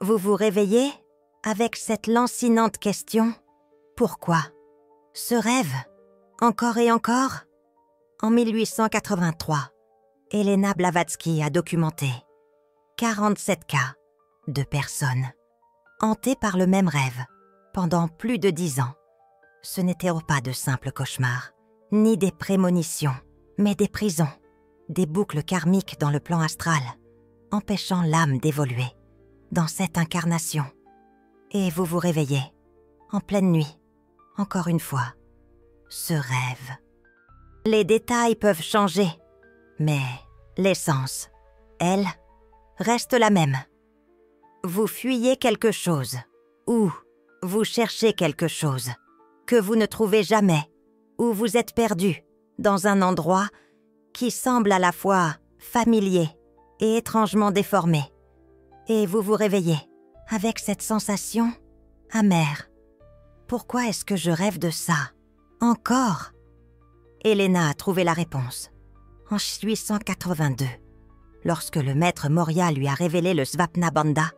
Vous vous réveillez avec cette lancinante question « Pourquoi ?» Ce rêve, encore et encore. En 1883, Elena Blavatsky a documenté 47 cas de personnes hantées par le même rêve pendant plus de 10 ans. Ce n'étaient pas de simples cauchemars, ni des prémonitions, mais des prisons, des boucles karmiques dans le plan astral, empêchant l'âme d'évoluer dans cette incarnation. Et vous vous réveillez, en pleine nuit, encore une fois, ce rêve. Les détails peuvent changer, mais l'essence, elle, reste la même. Vous fuyez quelque chose, ou vous cherchez quelque chose que vous ne trouvez jamais, ou vous êtes perdu dans un endroit qui semble à la fois familier et étrangement déformé. Et vous vous réveillez avec cette sensation amère. Pourquoi est-ce que je rêve de ça? Encore? Elena a trouvé la réponse en 1882, lorsque le maître Moria lui a révélé le Svapna Bandha,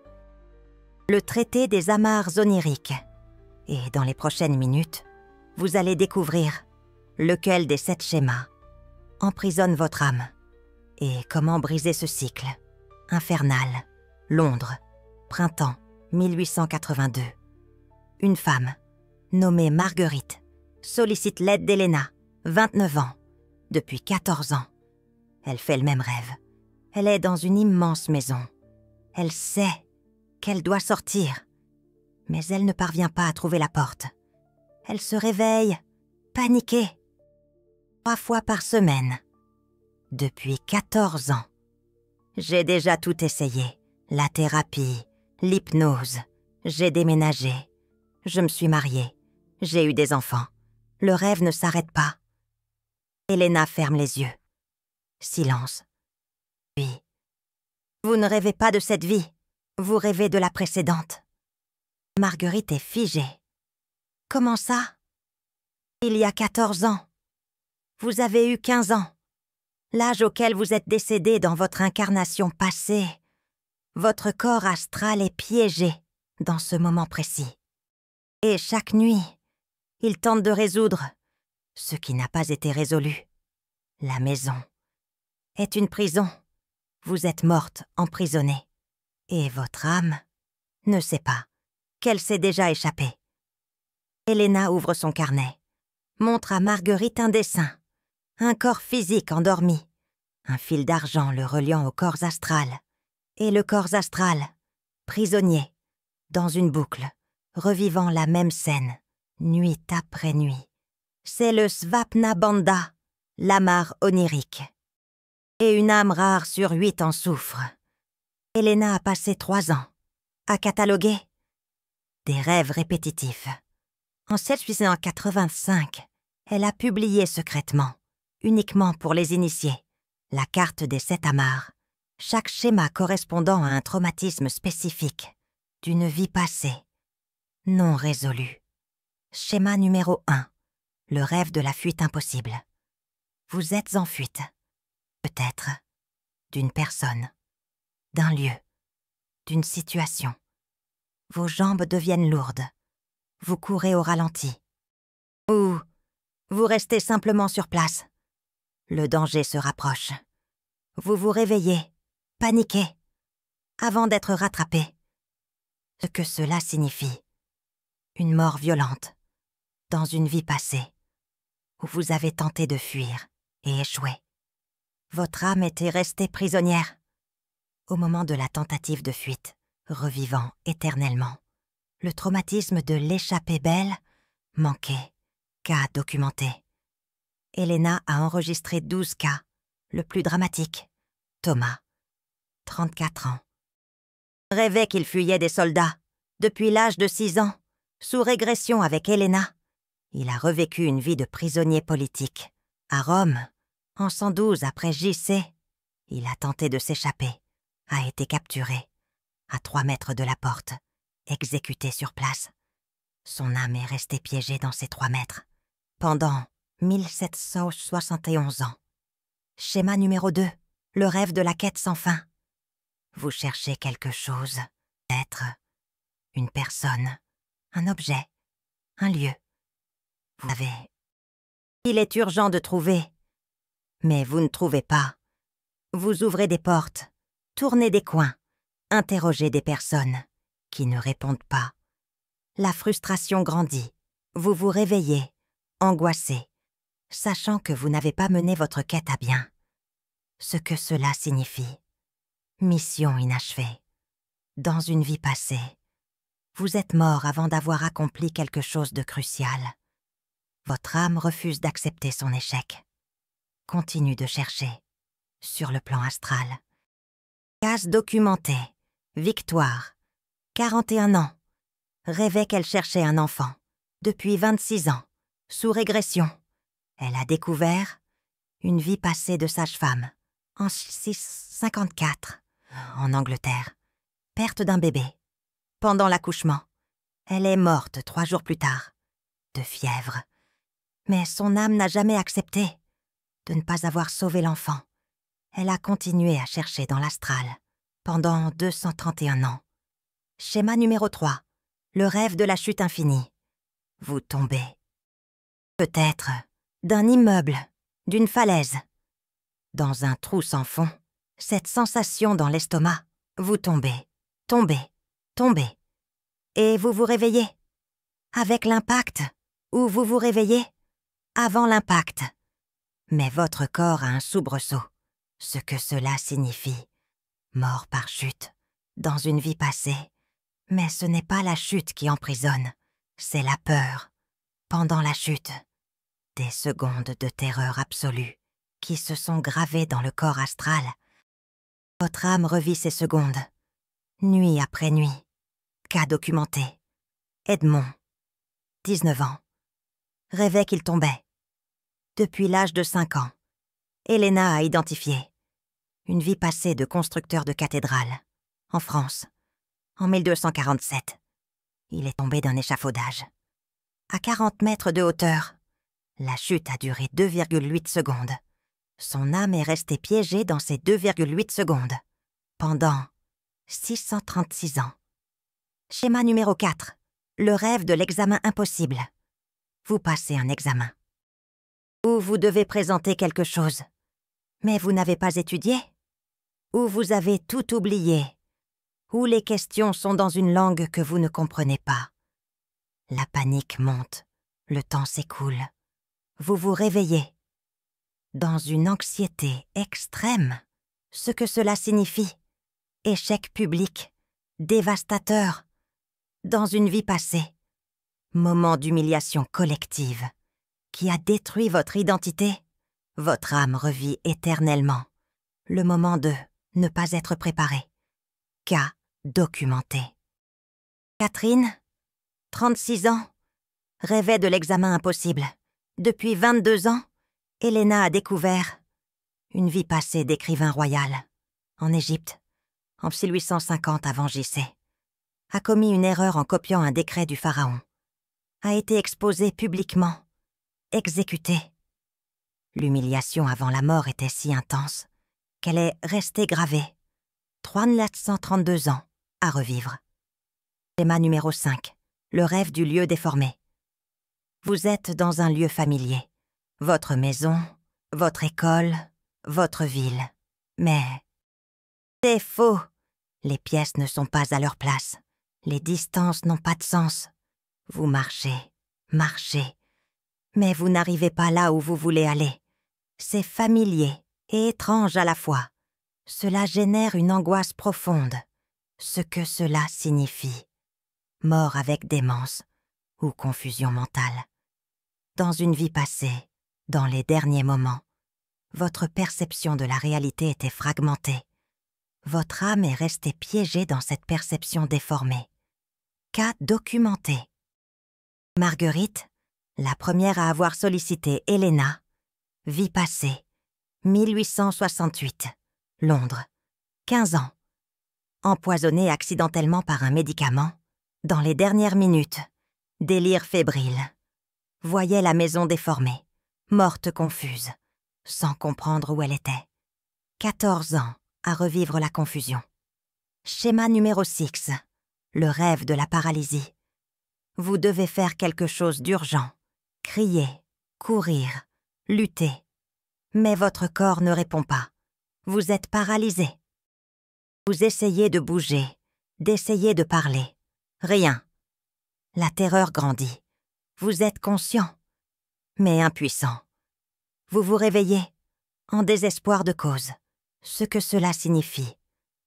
le traité des amarres oniriques. Et dans les prochaines minutes, vous allez découvrir lequel des 7 schémas emprisonne votre âme et comment briser ce cycle infernal. Londres, printemps 1882. Une femme, nommée Marguerite, sollicite l'aide d'Elena, 29 ans, depuis 14 ans. Elle fait le même rêve. Elle est dans une immense maison. Elle sait qu'elle doit sortir, mais elle ne parvient pas à trouver la porte. Elle se réveille, paniquée, 3 fois par semaine, depuis 14 ans. J'ai déjà tout essayé. La thérapie, l'hypnose, j'ai déménagé, je me suis mariée, j'ai eu des enfants. Le rêve ne s'arrête pas. Elena ferme les yeux. Silence. Puis, vous ne rêvez pas de cette vie, vous rêvez de la précédente. Marguerite est figée. Comment ça? Il y a 14 ans. Vous avez eu 15 ans. L'âge auquel vous êtes décédé dans votre incarnation passée. Votre corps astral est piégé dans ce moment précis. Et chaque nuit, il tente de résoudre ce qui n'a pas été résolu. La maison est une prison. Vous êtes morte, emprisonnée. Et votre âme ne sait pas qu'elle s'est déjà échappée. Elena ouvre son carnet, montre à Marguerite un dessin, un corps physique endormi, un fil d'argent le reliant au corps astral. Et le corps astral, prisonnier, dans une boucle, revivant la même scène, nuit après nuit. C'est le Svapna Bandha, l'amarre onirique. Et une âme rare sur 8 en souffre. Elena a passé 3 ans à cataloguer des rêves répétitifs. En 1885, elle a publié secrètement, uniquement pour les initiés, la carte des 7 amarres. Chaque schéma correspondant à un traumatisme spécifique d'une vie passée, non résolue. Schéma numéro 1, le rêve de la fuite impossible. Vous êtes en fuite, peut-être, d'une personne, d'un lieu, d'une situation. Vos jambes deviennent lourdes, vous courez au ralenti. Ou vous restez simplement sur place. Le danger se rapproche. Vous vous réveillez, paniqué, avant d'être rattrapé. Ce que cela signifie, une mort violente, dans une vie passée, où vous avez tenté de fuir et échoué. Votre âme était restée prisonnière, au moment de la tentative de fuite, revivant éternellement. Le traumatisme de l'échappée belle, manqué, cas documenté. Elena a enregistré 12 cas, le plus dramatique, Thomas, 34 ans. Rêvait qu'il fuyait des soldats. Depuis l'âge de 6 ans, sous régression avec Elena, il a revécu une vie de prisonnier politique. À Rome, en 112 après JC, il a tenté de s'échapper, a été capturé, à 3 mètres de la porte, exécuté sur place. Son âme est restée piégée dans ces 3 mètres, pendant 1771 ans. Schéma numéro 2, le rêve de la quête sans fin. Vous cherchez quelque chose, peut-être être une personne, un objet, un lieu. Vous avez... Il est urgent de trouver, mais vous ne trouvez pas. Vous ouvrez des portes, tournez des coins, interrogez des personnes qui ne répondent pas. La frustration grandit. Vous vous réveillez, angoissé, sachant que vous n'avez pas mené votre quête à bien. Ce que cela signifie. Mission inachevée. Dans une vie passée, vous êtes mort avant d'avoir accompli quelque chose de crucial. Votre âme refuse d'accepter son échec. Continue de chercher, sur le plan astral. Case documentée. Victoire. 41 ans. Rêvait qu'elle cherchait un enfant. Depuis 26 ans. Sous régression. Elle a découvert une vie passée de sage-femme. En 54, en Angleterre. Perte d'un bébé. Pendant l'accouchement. Elle est morte 3 jours plus tard. De fièvre. Mais son âme n'a jamais accepté de ne pas avoir sauvé l'enfant. Elle a continué à chercher dans l'astral pendant 231 ans. Schéma numéro 3. Le rêve de la chute infinie. Vous tombez. Peut-être d'un immeuble, d'une falaise. Dans un trou sans fond, cette sensation dans l'estomac, vous tombez, tombez, tombez. Et vous vous réveillez. Avec l'impact, ou vous vous réveillez avant l'impact. Mais votre corps a un soubresaut. Ce que cela signifie. Mort par chute, dans une vie passée. Mais ce n'est pas la chute qui emprisonne, c'est la peur. Pendant la chute, des secondes de terreur absolue qui se sont gravées dans le corps astral. Votre âme revit ces secondes, nuit après nuit. Cas documenté. Edmond, 19 ans. Rêvait qu'il tombait. Depuis l'âge de 5 ans, Elena a identifié une vie passée de constructeur de cathédrale, en France, en 1247. Il est tombé d'un échafaudage. À 40 mètres de hauteur, la chute a duré 2,8 secondes. Son âme est restée piégée dans ces 2,8 secondes, pendant 636 ans. Schéma numéro 4. Le rêve de l'examen impossible. Vous passez un examen. Ou vous devez présenter quelque chose, mais vous n'avez pas étudié. Ou vous avez tout oublié. Ou les questions sont dans une langue que vous ne comprenez pas. La panique monte, le temps s'écoule. Vous vous réveillez. Dans une anxiété extrême, ce que cela signifie. Échec public, dévastateur. Dans une vie passée, moment d'humiliation collective qui a détruit votre identité, votre âme revit éternellement. Le moment de ne pas être préparé. Cas documenté. Catherine, 36 ans, rêvait de l'examen impossible. Depuis 22 ans, Elena a découvert une vie passée d'écrivain royal. En Égypte, en 1850 avant JC. A commis une erreur en copiant un décret du pharaon. A été exposée publiquement. Exécutée. L'humiliation avant la mort était si intense qu'elle est restée gravée. 332 ans à revivre. Schéma numéro 5. Le rêve du lieu déformé. Vous êtes dans un lieu familier. Votre maison, votre école, votre ville. Mais c'est faux. Les pièces ne sont pas à leur place. Les distances n'ont pas de sens. Vous marchez, marchez. Mais vous n'arrivez pas là où vous voulez aller. C'est familier et étrange à la fois. Cela génère une angoisse profonde. Ce que cela signifie. Mort avec démence ou confusion mentale. Dans une vie passée, dans les derniers moments, votre perception de la réalité était fragmentée. Votre âme est restée piégée dans cette perception déformée. Cas documenté. Marguerite, la première à avoir sollicité Elena, vie passée, 1868, Londres, 15 ans. Empoisonnée accidentellement par un médicament, dans les dernières minutes, délire fébrile. Voyait la maison déformée, morte confuse, sans comprendre où elle était. 14 ans à revivre la confusion. Schéma numéro 6. le rêve de la paralysie. Vous devez faire quelque chose d'urgent, crier, courir, lutter. Mais votre corps ne répond pas. Vous êtes paralysé. Vous essayez de bouger, d'essayer de parler. Rien. La terreur grandit. Vous êtes conscient, mais impuissant. Vous vous réveillez, en désespoir de cause. Ce que cela signifie.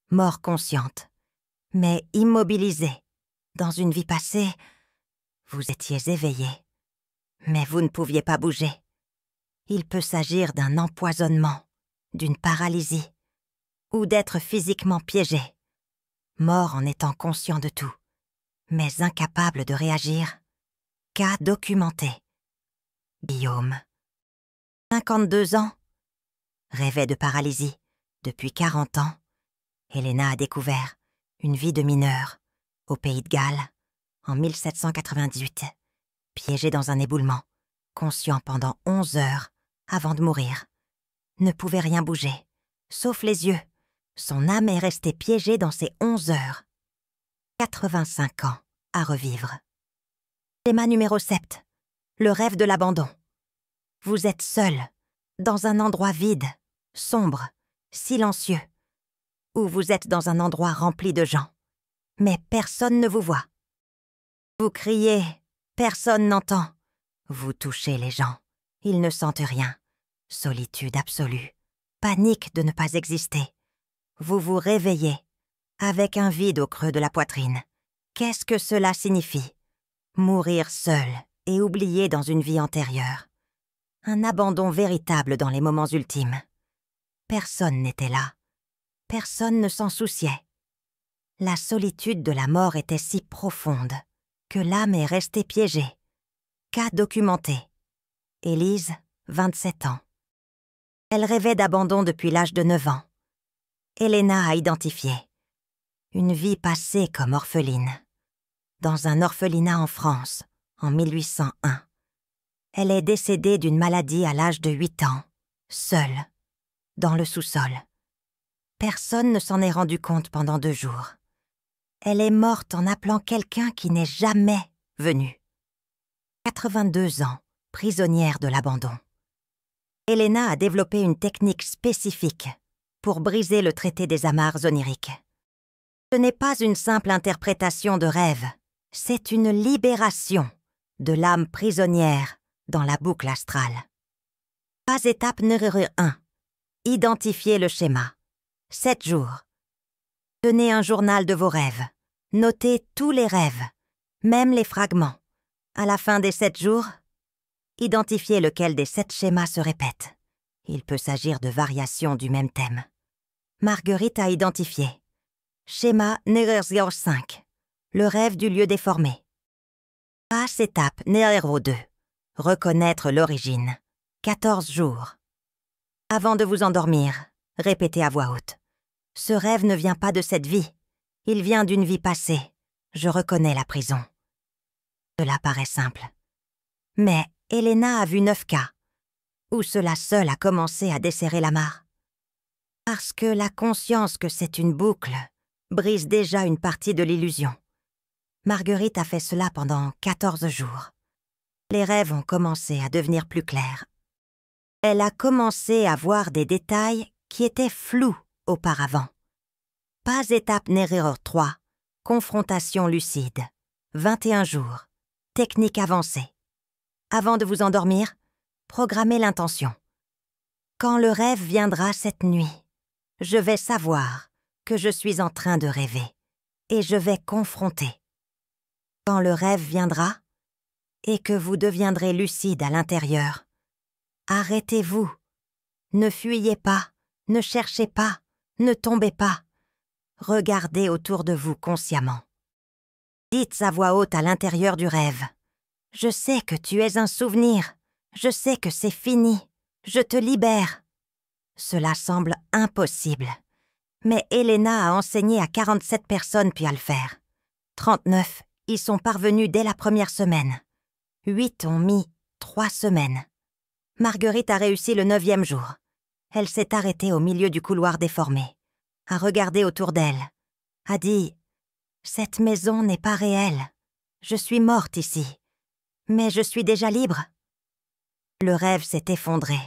Mort consciente, mais immobilisée. Dans une vie passée, vous étiez éveillé, mais vous ne pouviez pas bouger. Il peut s'agir d'un empoisonnement, d'une paralysie, ou d'être physiquement piégé. Mort en étant conscient de tout, mais incapable de réagir. Cas documenté. Guillaume. 52 ans. Rêvait de paralysie. Depuis 40 ans. Helena a découvert une vie de mineure, au Pays de Galles, en 1798, piégée dans un éboulement, conscient pendant 11 heures avant de mourir. Ne pouvait rien bouger, sauf les yeux. Son âme est restée piégée dans ces 11 heures. 85 ans à revivre. Schéma numéro 7. Le rêve de l'abandon. Vous êtes seul, dans un endroit vide, sombre, silencieux, ou vous êtes dans un endroit rempli de gens, mais personne ne vous voit. Vous criez, personne n'entend. Vous touchez les gens, ils ne sentent rien. Solitude absolue, panique de ne pas exister. Vous vous réveillez, avec un vide au creux de la poitrine. Qu'est-ce que cela signifie? Mourir seul et oublié dans une vie antérieure. Un abandon véritable dans les moments ultimes. Personne n'était là. Personne ne s'en souciait. La solitude de la mort était si profonde que l'âme est restée piégée. Cas documenté. Élise, 27 ans. Elle rêvait d'abandon depuis l'âge de 9 ans. Helena a identifié. Une vie passée comme orpheline. Dans un orphelinat en France, en 1801. Elle est décédée d'une maladie à l'âge de 8 ans, seule, dans le sous-sol. Personne ne s'en est rendu compte pendant 2 jours. Elle est morte en appelant quelqu'un qui n'est jamais venu. 82 ans, prisonnière de l'abandon. Helena a développé une technique spécifique pour briser le traité des amarres oniriques. Ce n'est pas une simple interprétation de rêve, c'est une libération de l'âme prisonnière dans la boucle astrale. Pas étape numéro 1. Identifiez le schéma. 7 jours. Tenez un journal de vos rêves. Notez tous les rêves, même les fragments. À la fin des 7 jours, identifiez lequel des 7 schémas se répète. Il peut s'agir de variations du même thème. Marguerite a identifié. Schéma numéro 5. Le rêve du lieu déformé. Passe étape numéro 2. Reconnaître l'origine. 14 jours. Avant de vous endormir, répétez à voix haute. Ce rêve ne vient pas de cette vie. Il vient d'une vie passée. Je reconnais la prison. Cela paraît simple. Mais Helena a vu 9 cas, où cela seul a commencé à desserrer l'amarre. Parce que la conscience que c'est une boucle brise déjà une partie de l'illusion. Marguerite a fait cela pendant 14 jours. Les rêves ont commencé à devenir plus clairs. Elle a commencé à voir des détails qui étaient flous auparavant. Pas étape numéro 3. Confrontation lucide. 21 jours. Technique avancée. Avant de vous endormir, programmez l'intention. Quand le rêve viendra cette nuit, je vais savoir que je suis en train de rêver et je vais confronter. Quand le rêve viendra et que vous deviendrez lucide à l'intérieur, arrêtez-vous. Ne fuyez pas, ne cherchez pas, ne tombez pas. Regardez autour de vous consciemment. Dites à voix haute à l'intérieur du rêve. Je sais que tu es un souvenir. Je sais que c'est fini. Je te libère. Cela semble impossible. Mais Helena a enseigné à 47 personnes puis à le faire. 39 y sont parvenus dès la première semaine. 8 ont mis 3 semaines. Marguerite a réussi le 9e jour. Elle s'est arrêtée au milieu du couloir déformé, a regardé autour d'elle, a dit Cette maison n'est pas réelle. Je suis morte ici. Mais je suis déjà libre. Le rêve s'est effondré.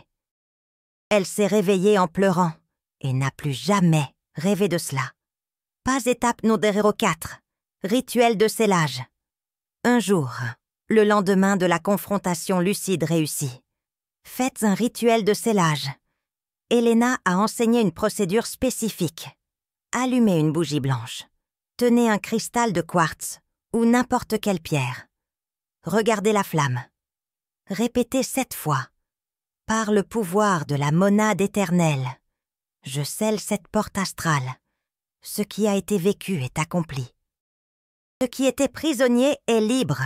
Elle s'est réveillée en pleurant et n'a plus jamais rêvé de cela. Pas étape numéro 4. Rituel de scellage. Un jour, le lendemain de la confrontation lucide réussie. Faites un rituel de scellage. Elena a enseigné une procédure spécifique. Allumez une bougie blanche. Tenez un cristal de quartz ou n'importe quelle pierre. Regardez la flamme. Répétez 7 fois. Par le pouvoir de la monade éternelle, je scelle cette porte astrale. Ce qui a été vécu est accompli. Ce qui était prisonnier est libre.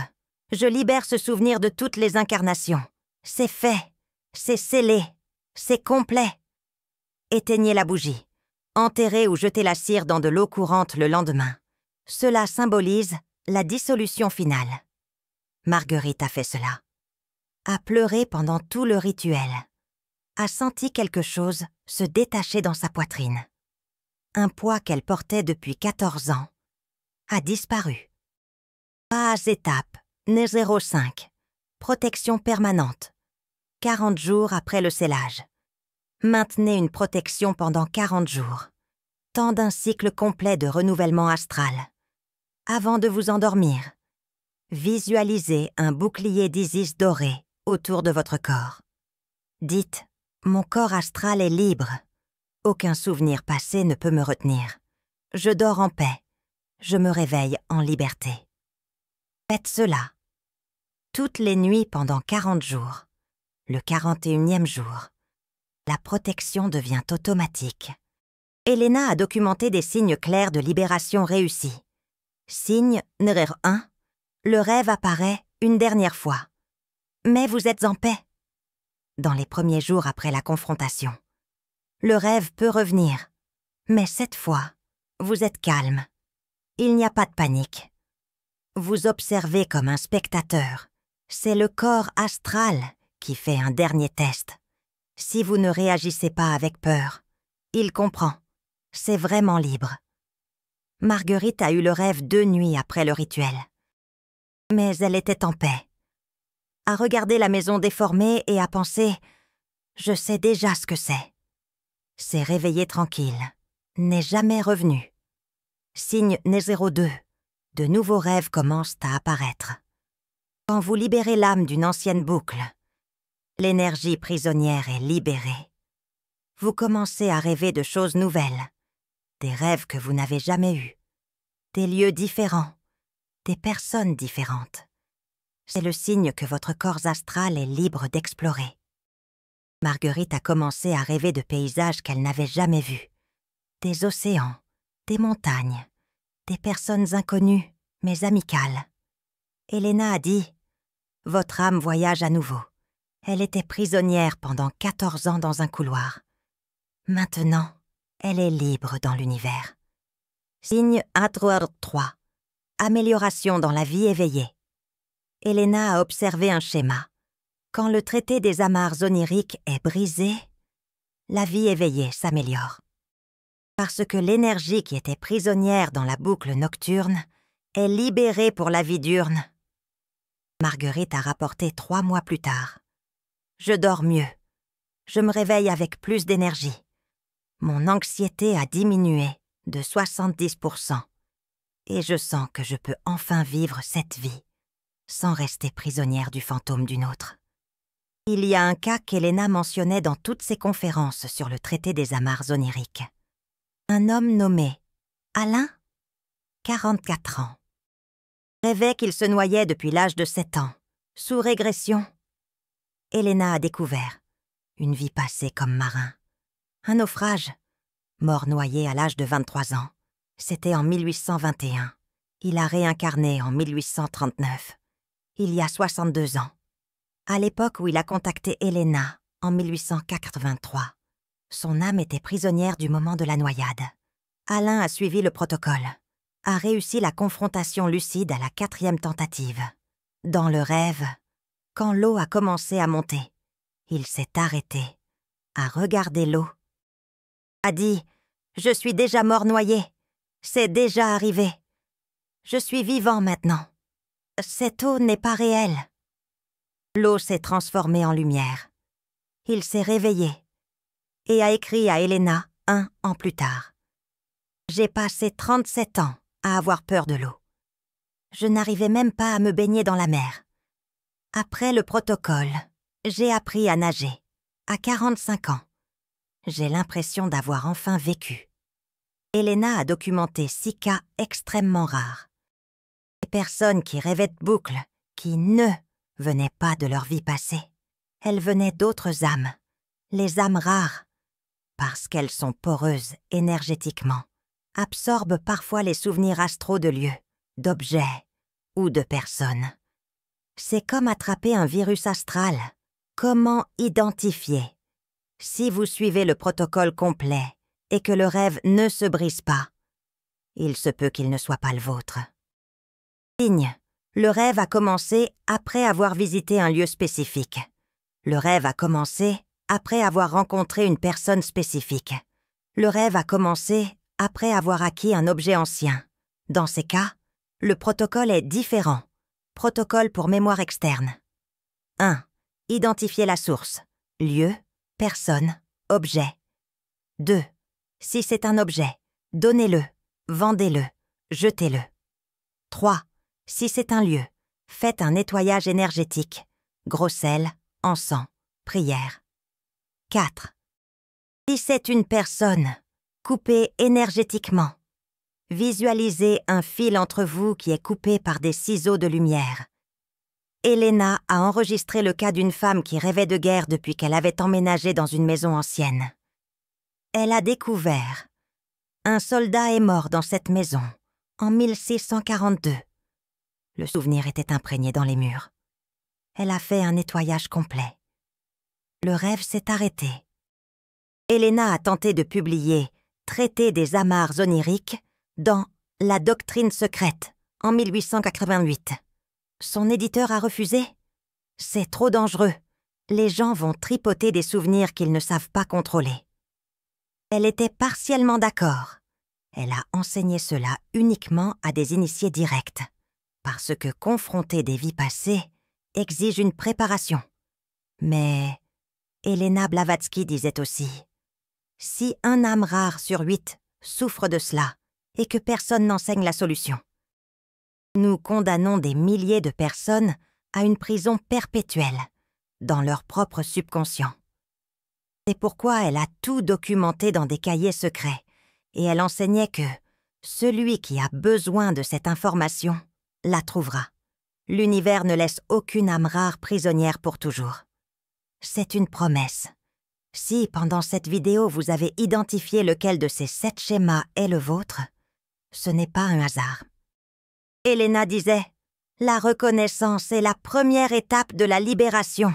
Je libère ce souvenir de toutes les incarnations. C'est fait. C'est scellé. C'est complet. Éteignez la bougie. Enterrez ou jetez la cire dans de l'eau courante le lendemain. Cela symbolise la dissolution finale. Marguerite a fait cela. A pleuré pendant tout le rituel. A senti quelque chose se détacher dans sa poitrine. Un poids qu'elle portait depuis 14 ans a disparu. Phase étape numéro 5. Protection permanente. 40 jours après le scellage. Maintenez une protection pendant 40 jours. Temps d'un cycle complet de renouvellement astral. Avant de vous endormir, visualisez un bouclier d'Isis doré autour de votre corps. Dites « Mon corps astral est libre. Aucun souvenir passé ne peut me retenir. Je dors en paix. Je me réveille en liberté. » Faites cela. Toutes les nuits pendant 40 jours. Le 41e jour. La protection devient automatique. Elena a documenté des signes clairs de libération réussie. Signe numéro 1. Le rêve apparaît une dernière fois. Mais vous êtes en paix. Dans les premiers jours après la confrontation. Le rêve peut revenir. Mais cette fois, vous êtes calme. Il n'y a pas de panique. Vous observez comme un spectateur. C'est le corps astral qui fait un dernier test. Si vous ne réagissez pas avec peur, il comprend. C'est vraiment libre. Marguerite a eu le rêve 2 nuits après le rituel. Mais elle était en paix. A regardé la maison déformée et a pensé « Je sais déjà ce que c'est ». S'est réveillée tranquille, n'est jamais revenue. Signe numéro 2. De nouveaux rêves commencent à apparaître. Quand vous libérez l'âme d'une ancienne boucle, l'énergie prisonnière est libérée. Vous commencez à rêver de choses nouvelles, des rêves que vous n'avez jamais eus, des lieux différents, des personnes différentes. C'est le signe que votre corps astral est libre d'explorer. Marguerite a commencé à rêver de paysages qu'elle n'avait jamais vus. Des océans, des montagnes, des personnes inconnues, mais amicales. Elena a dit « Votre âme voyage à nouveau. Elle était prisonnière pendant 14 ans dans un couloir. Maintenant, elle est libre dans l'univers. » Signe numéro 3. Amélioration dans la vie éveillée. Elena a observé un schéma. Quand le traité des amarres oniriques est brisé, la vie éveillée s'améliore. Parce que l'énergie qui était prisonnière dans la boucle nocturne est libérée pour la vie diurne. Marguerite a rapporté 3 mois plus tard. Je dors mieux. Je me réveille avec plus d'énergie. Mon anxiété a diminué de 70%. Et je sens que je peux enfin vivre cette vie, sans rester prisonnière du fantôme d'une autre. Il y a un cas qu'Elena mentionnait dans toutes ses conférences sur le traité des amarres oniriques. Un homme nommé Alain, 44 ans. Rêvait qu'il se noyait depuis l'âge de 7 ans, sous régression. Elena a découvert une vie passée comme marin. Un naufrage, mort noyé à l'âge de 23 ans. C'était en 1821. Il a réincarné en 1839. Il y a 62 ans. À l'époque où il a contacté Elena, en 1883, son âme était prisonnière du moment de la noyade. Alain a suivi le protocole, a réussi la confrontation lucide à la 4e tentative. Dans le rêve, quand l'eau a commencé à monter, il s'est arrêté, a regardé l'eau, a dit « Je suis déjà mort noyé, c'est déjà arrivé ». Je suis vivant maintenant. Cette eau n'est pas réelle. » L'eau s'est transformée en lumière. Il s'est réveillé et a écrit à Elena 1 an plus tard. « J'ai passé 37 ans à avoir peur de l'eau. Je n'arrivais même pas à me baigner dans la mer. Après le protocole, j'ai appris à nager, à 45 ans. J'ai l'impression d'avoir enfin vécu. » Elena a documenté 6 cas extrêmement rares. Des personnes qui rêvaient de boucles, qui ne venaient pas de leur vie passée. Elles venaient d'autres âmes, les âmes rares, parce qu'elles sont poreuses énergétiquement, absorbent parfois les souvenirs astraux de lieux, d'objets ou de personnes. C'est comme attraper un virus astral. Comment identifier? Si vous suivez le protocole complet et que le rêve ne se brise pas, il se peut qu'il ne soit pas le vôtre. Signe, le rêve a commencé après avoir visité un lieu spécifique. Le rêve a commencé après avoir rencontré une personne spécifique. Le rêve a commencé après avoir acquis un objet ancien. Dans ces cas, le protocole est différent. Protocole pour mémoire externe. 1. Identifier la source. Lieu, personne, objet. 2. Si c'est un objet, donnez-le, vendez-le, jetez-le. 3. Si c'est un lieu, faites un nettoyage énergétique. Gros sel, encens, prière. 4. Si c'est une personne, coupez énergétiquement. Visualisez un fil entre vous qui est coupé par des ciseaux de lumière. Elena a enregistré le cas d'une femme qui rêvait de guerre depuis qu'elle avait emménagé dans une maison ancienne. Elle a découvert. Un soldat est mort dans cette maison, en 1642. Le souvenir était imprégné dans les murs. Elle a fait un nettoyage complet. Le rêve s'est arrêté. Elena a tenté de publier « Traité des amarres oniriques » dans « La doctrine secrète » en 1888. Son éditeur a refusé. C'est trop dangereux. Les gens vont tripoter des souvenirs qu'ils ne savent pas contrôler. Elle était partiellement d'accord. Elle a enseigné cela uniquement à des initiés directs, parce que confronter des vies passées exige une préparation. Mais Elena Blavatsky disait aussi « Si un âme rare sur 8 souffre de cela et que personne n'enseigne la solution, nous condamnons des milliers de personnes à une prison perpétuelle dans leur propre subconscient. » C'est pourquoi elle a tout documenté dans des cahiers secrets et elle enseignait que celui qui a besoin de cette information la trouvera. L'univers ne laisse aucune âme rare prisonnière pour toujours. C'est une promesse. Si, pendant cette vidéo, vous avez identifié lequel de ces 7 schémas est le vôtre, ce n'est pas un hasard. Elena disait « La reconnaissance est la première étape de la libération. »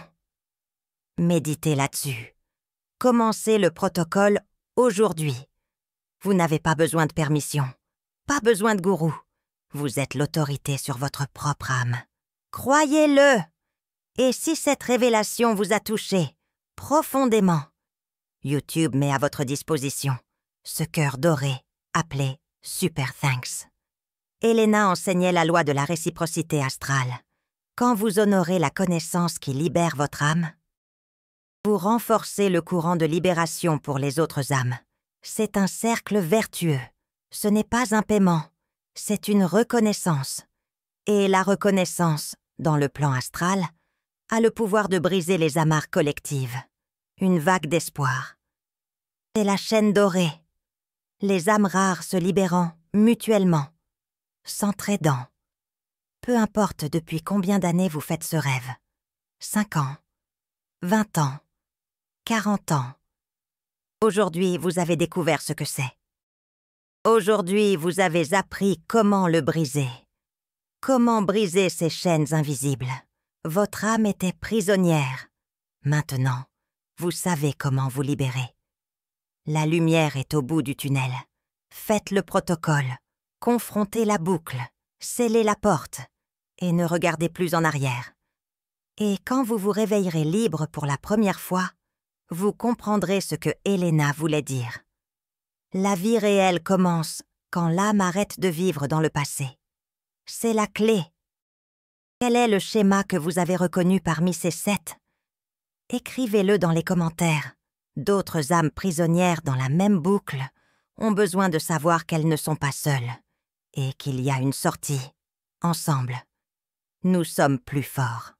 Méditez là-dessus. Commencez le protocole aujourd'hui. Vous n'avez pas besoin de permission, pas besoin de gourou. Vous êtes l'autorité sur votre propre âme. Croyez-le! Et si cette révélation vous a touché profondément, YouTube met à votre disposition ce cœur doré appelé Super Thanks. Elena enseignait la loi de la réciprocité astrale. Quand vous honorez la connaissance qui libère votre âme, vous renforcez le courant de libération pour les autres âmes. C'est un cercle vertueux. Ce n'est pas un paiement, c'est une reconnaissance. Et la reconnaissance, dans le plan astral, a le pouvoir de briser les amarres collectives. Une vague d'espoir. C'est la chaîne dorée. Les âmes rares se libérant mutuellement, s'entraidant. Peu importe depuis combien d'années vous faites ce rêve. 5 ans, 20 ans, 40 ans. Aujourd'hui, vous avez découvert ce que c'est. Aujourd'hui, vous avez appris comment le briser. Comment briser ces chaînes invisibles. Votre âme était prisonnière. Maintenant, vous savez comment vous libérer. La lumière est au bout du tunnel. Faites le protocole. Confrontez la boucle. Scellez la porte. Et ne regardez plus en arrière. Et quand vous vous réveillerez libre pour la première fois, vous comprendrez ce que Elena voulait dire. La vie réelle commence quand l'âme arrête de vivre dans le passé. C'est la clé. Quel est le schéma que vous avez reconnu parmi ces 7? Écrivez-le dans les commentaires. D'autres âmes prisonnières dans la même boucle ont besoin de savoir qu'elles ne sont pas seules et qu'il y a une sortie. Ensemble, nous sommes plus forts.